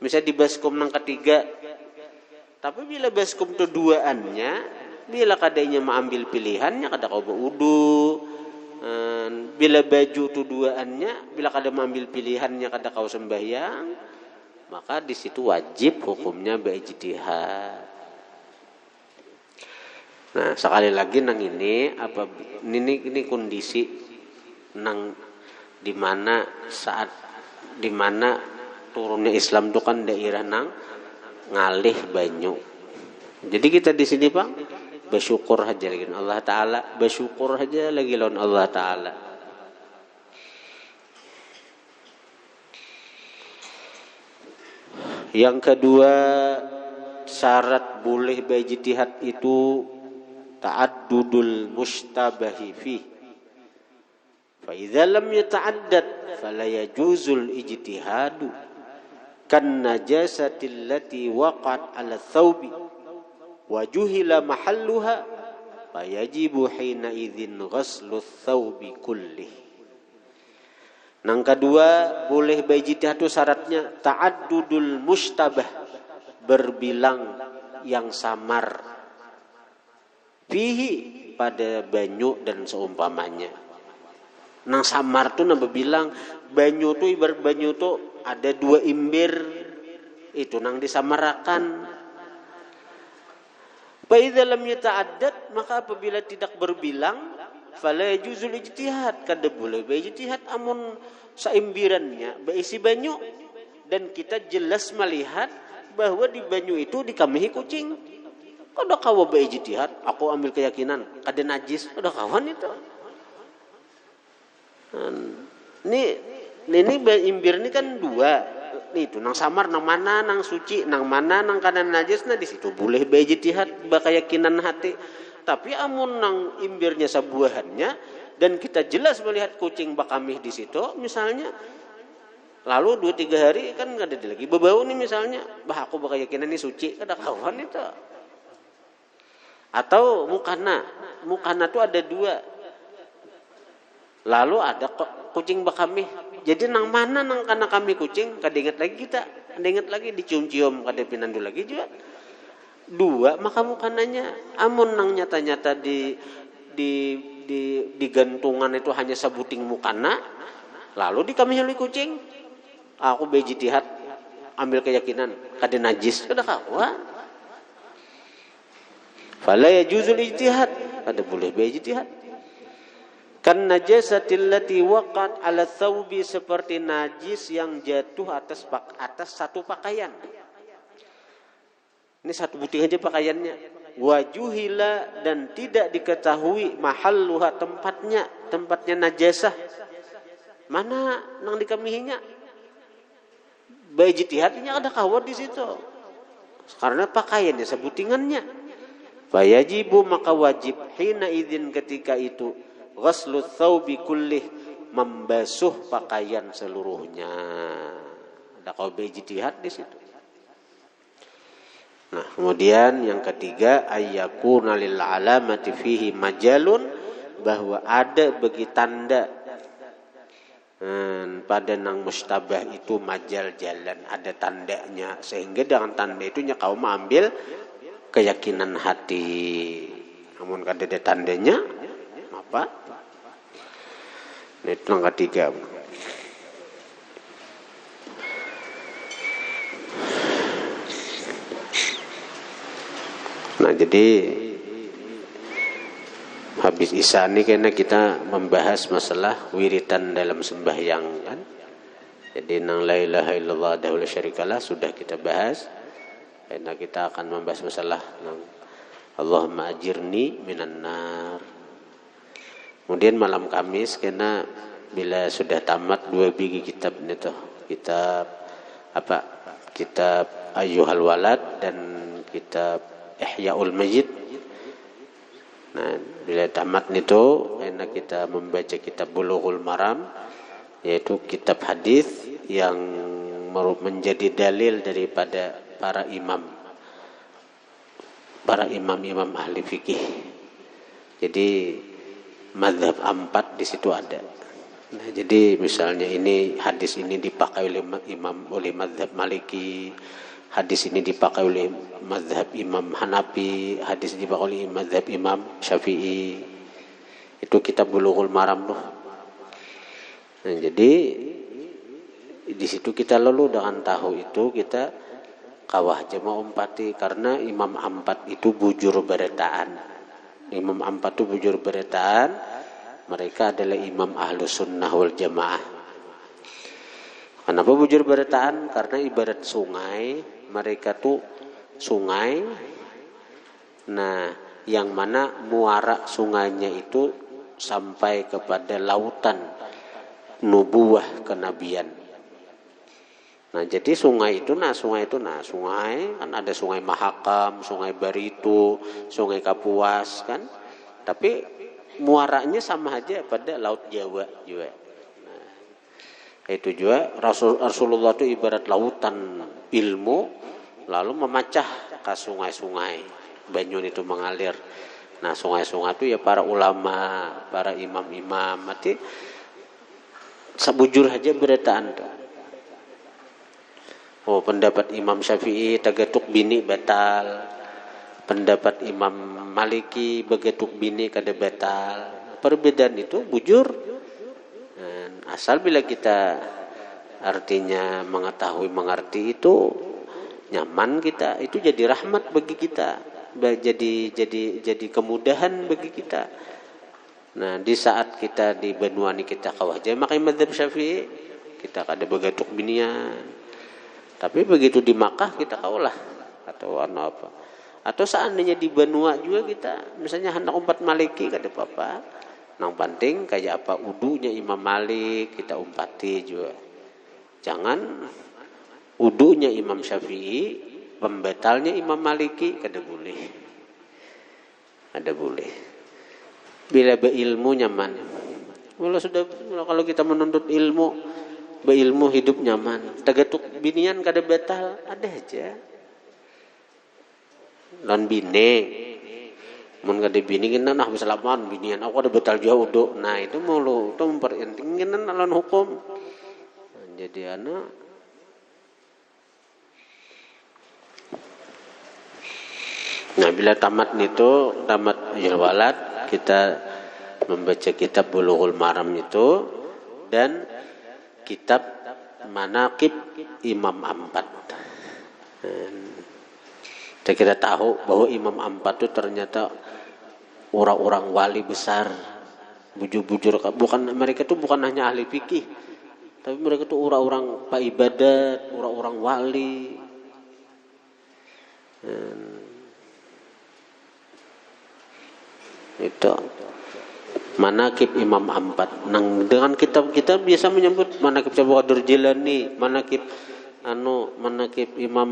Misal di baskom nang ketiga, tapi bila baskom tuh duaannya, bila kadanya mengambil pilihannya kada kau wudu, bila baju tu duaannya, bila kada mengambil pilihannya kada kau sembahyang, maka di situ wajib hukumnya beijtihad. Nah sekali lagi nang ini kondisi nang dimana turunnya Islam itu kan daerah nang ngalih banyu. Jadi kita di sini Pak bersyukur aja lagi Allah Ta'ala, bersyukur aja lagi lawan Allah Ta'ala. Yang kedua, syarat boleh beijtihad itu ta'addudul mushtabahi fi. Fa idza lam yata'addad fala yajuzul ijtihadu kan najasati allati waqa'at 'ala thawbi wa juhila mahalluha fayajibu hina idzin ghaslu thawbi kullih. Nang kedua boleh beijtihad itu syaratnya ta'addudul mustabah, berbilang yang samar, fihi pada banyu dan seumpamanya. Nang samar tu nambah bilang banyu tu ibarat banyu tu ada dua imbir, itu nang disamarakan. Fa idza lam yata'addad, maka apabila tidak berbilang fala yajuzul ijtihad, kada boleh beijtihad amun saimbirannya berisi banyu dan kita jelas melihat bahwa di banyu itu dikamihi kucing. Kada kawa beijtihad, aku ambil keyakinan kada najis, kada kawan itu. Ini imbir ini kan dua, itu nang samar nang mana nang suci, nang mana nang kada najis. Nah di situ boleh beijtihad keyakinan hati. Tapi amun nang imbirnya sabuahannya dan kita jelas melihat kucing bakamih di situ misalnya, lalu 2-3 hari kan kada ada lagi bebau nih misalnya, bah aku keyakinan ini suci, kada kawan itu. Atau mukana tuh ada dua, lalu ada kucing bakamih. Jadi nang mana nang kana kami kucing kada ingat lagi kita, kada ingat lagi dicium-cium kada pinandu lagi juga. Dua maka mukananya amun nang nyata-nyata di gantungan itu hanya sebuting mukana, lalu dikamihi oleh kucing, aku beijtihad ambil keyakinan kada najis kada kawa. Fala yajuzul ijtihad, kada boleh berijtihad. Kan najasatil lati waqat ala thawbi, seperti najis yang jatuh atas satu pakaian. Ini satu butir aja pakaiannya. Wajuhila, dan tidak diketahui mahalluha, tempatnya najasah. Mana nang dikamihinya? Berijtihadnya ada kawat di situ. Karena pakaiannya sebutingannya. Fayajibu, maka wajib hina idzin, ketika itu, ghaslu thawbi kullih, membasuh pakaian seluruhnya. Ada kau berijtihad di situ. Nah, kemudian yang ketiga, ayyakuna lil alamati fihi majalun, bahwa ada bagi tanda pada nang mustabah itu majal jalan, ada tandanya, sehingga dengan tanda itu nya kau mengambil keyakinan hati. Namun kada ada tandanya apa? Nah, itu yang ketiga. Nah, jadi habis isya ini karena kita membahas masalah wiridan dalam sembahyang kan. Jadi nang la ilaha illallah wahdahu la syarikalah sudah kita bahas. Karena kita akan membahas masalah nang Allahumma ajirni minan nar. Kemudian malam Kamis karena bila sudah tamat 2 biji kitab itu, kitab apa? Kitab Ayyuhal Walad dan kitab Ihya'ul Mayyit. Nah, bila tamat itu, karena kita membaca kitab Bulughul Maram, yaitu kitab hadis yang menjadi dalil daripada para imam ahli fikih. Jadi mazhab 4 di situ ada. Nah, jadi misalnya ini hadis ini dipakai oleh mazhab Maliki, hadis ini dipakai oleh mazhab Imam Hanafi, hadis ini dipakai oleh mazhab Imam Syafi'i. Itu kitab Bulughul Maram loh. Nah, jadi di situ kita lalu dengan tahu itu kita kawah jema umpati, karena Imam 4 itu bujur beretaan. Imam 4 itu bujur beretaan, mereka adalah imam Ahlus Sunnah wal Jamaah. Kenapa bujur beretaan? Karena ibarat sungai, mereka tuh sungai. Nah, yang mana muara sungainya itu sampai kepada lautan nubuwah kenabian. Nah, jadi sungai kan ada sungai Mahakam, sungai Baritu, sungai Kapuas kan. Tapi muaranya sama aja pada Laut Jawa juga. Nah, itu juga Rasulullah itu ibarat lautan ilmu, lalu memecah ke sungai-sungai. Banyun itu mengalir. Nah, sungai-sungai itu ya para ulama, para imam-imam, mati sebujur aja beretaan tuh. Oh, pendapat Imam Syafi'i tagatuk bini batal. Pendapat Imam Maliki begetuk bini kada batal. Perbedaan itu bujur. Dan asal bila kita artinya mengetahui mengerti itu nyaman kita, itu jadi rahmat bagi kita. Jadi kemudahan bagi kita. Nah, di saat kita di benua ini kita kawah aja makanya mazhab Syafi'i kita kada begetuk binian. Tapi begitu di Makkah kita kaulah atau warna apa. Atau seandainya di benua juga kita misalnya hendak umpat Maliki kada apa-apa. Nang penting kayak apa udunya Imam Malik kita umpati juga. Jangan udunya Imam Syafi'i, pembatalnya Imam Maliki kada boleh. Ada boleh. Bila berilmu nyaman. Kalau kita menuntut ilmu, berilmu hidup nyaman. Tagatuk binian kada batal, ada aja. Lan bine. Mun kada bini kena nah beselaman binian aku ada batal jauh uduk. Nah, itu mulu itu memperpentingkan lan hukum. Jadi anak nah, bila tamat Ayyuhal Walad, kita membaca kitab Bulughul Maram itu dan kitab Manaqib Imam 4. Kita tahu bahwa Imam Ampat itu ternyata orang-orang wali besar, bujur-bujur. Bukan mereka itu bukan hanya ahli fikih, tapi mereka itu orang-orang pak ibadat, orang-orang wali. Itu manakib Imam Ampat. Dengan kitab kita biasa menyebut manakib Syekh Qadir Jilani, manakib Imam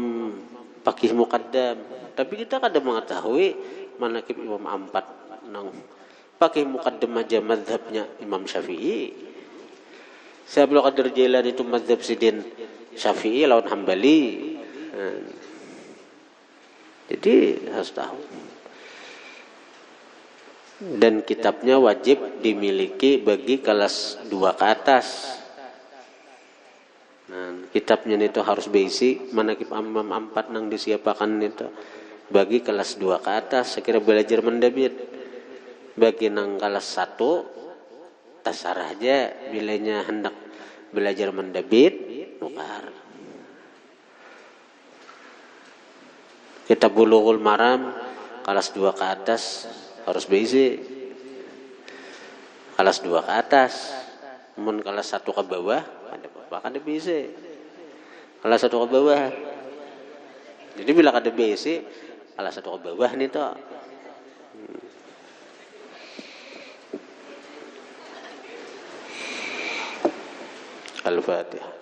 Faqih Muqaddam. Tapi kita kadang mengetahui manakib Imam Ampat nang Faqih Muqaddam aja mazhabnya Imam Syafi'i. Syekh Abdul Qadir Jilani itu mazhab Sidin Syafi'i lawan Hambali. Jadi harus tahu. Dan kitabnya wajib dimiliki bagi kelas 2 ke atas. Nah, kitabnya itu harus berisi manakib Imam Ampat nang disiapakan itu bagi kelas 2 ke atas. Sekira belajar mendebit bagi nang kelas 1 tasarah aja bilanya hendak belajar mendebit nukar. Kitab Bulughul Maram kelas 2 ke atas harus berisi kelas 2 ke atas. Namun kelas 1 ke bawah bahkan ada BC kelas 1 ke bawah. Jadi bila ada BC kelas 1 ke bawah nih toh. Al-Fatihah.